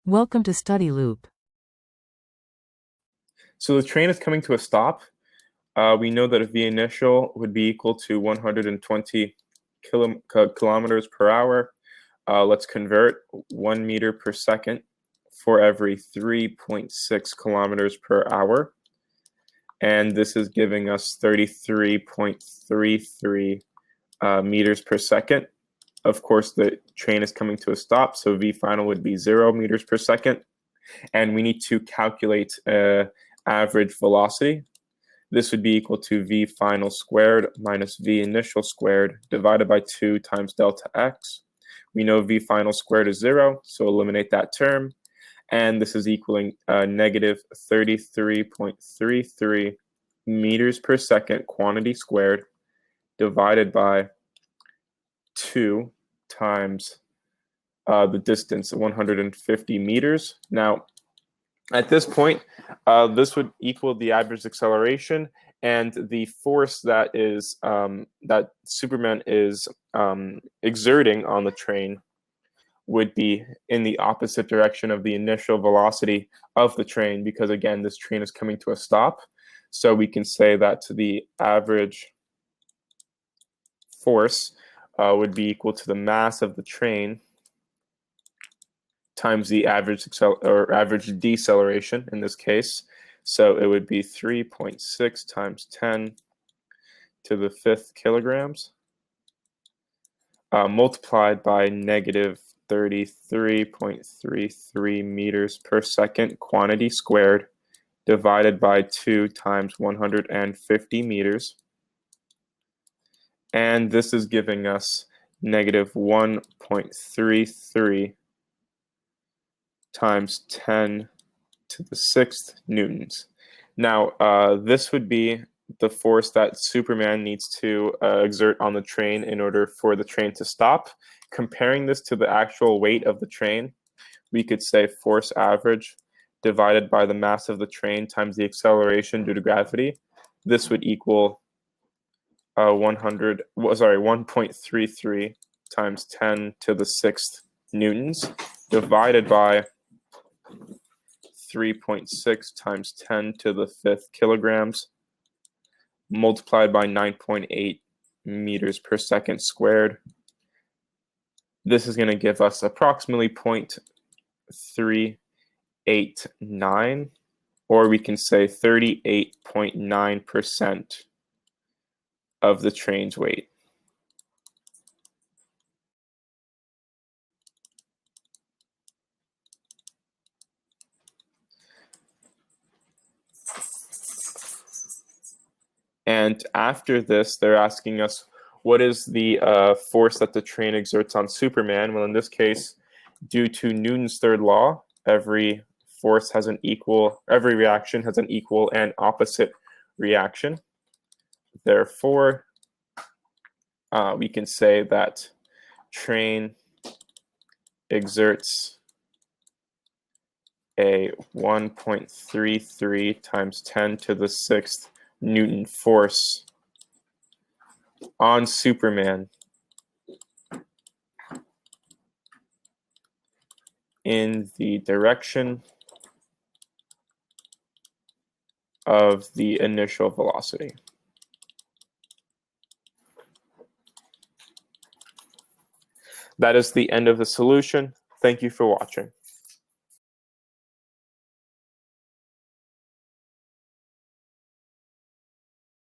Welcome to Study Loop. So the train is coming to a stop. We know that V initial would be equal to 120 kilometers per hour. Let's convert 1 meter per second for every 3.6 kilometers per hour. And this is giving us 33.33 meters per second. Of course, the train is coming to a stop, so V final would be 0 meters per second. And we need to calculate average velocity. This would be equal to V final squared minus V initial squared divided by 2 times delta x. We know V final squared is 0, so eliminate that term. And this is equaling negative 33.33 meters per second quantity squared divided by 2 times the distance, 150 meters. Now, at this point, this would equal the average acceleration, and the force that is that Superman is exerting on the train would be in the opposite direction of the initial velocity of the train, because again, this train is coming to a stop. So we can say that the average force would be equal to the mass of the train times the average average deceleration in this case. So it would be 3.6 times 10 to the 5th kilograms multiplied by negative 33.33 meters per second quantity squared divided by 2 times 150 meters. And this is giving us negative 1.33 times 10 to the 6th newtons. Now, this would be the force that Superman needs to exert on the train in order for the train to stop. Comparing this to the actual weight of the train, we could say force average divided by the mass of the train times the acceleration due to gravity. This would equal 1.33 times 10 to the 6th newtons divided by 3.6 times 10 to the 5th kilograms multiplied by 9.8 meters per second squared. This is going to give us approximately 0.389, or we can say 38.9% of the train's weight. And after this, they're asking us, what is the force that the train exerts on Superman? Well, in this case, due to Newton's third law, every reaction has an equal and opposite reaction. Therefore, we can say that train exerts a 1.33 times 10 to the 6th Newton force on Superman in the direction of the initial velocity. That is the end of the solution. Thank you for watching.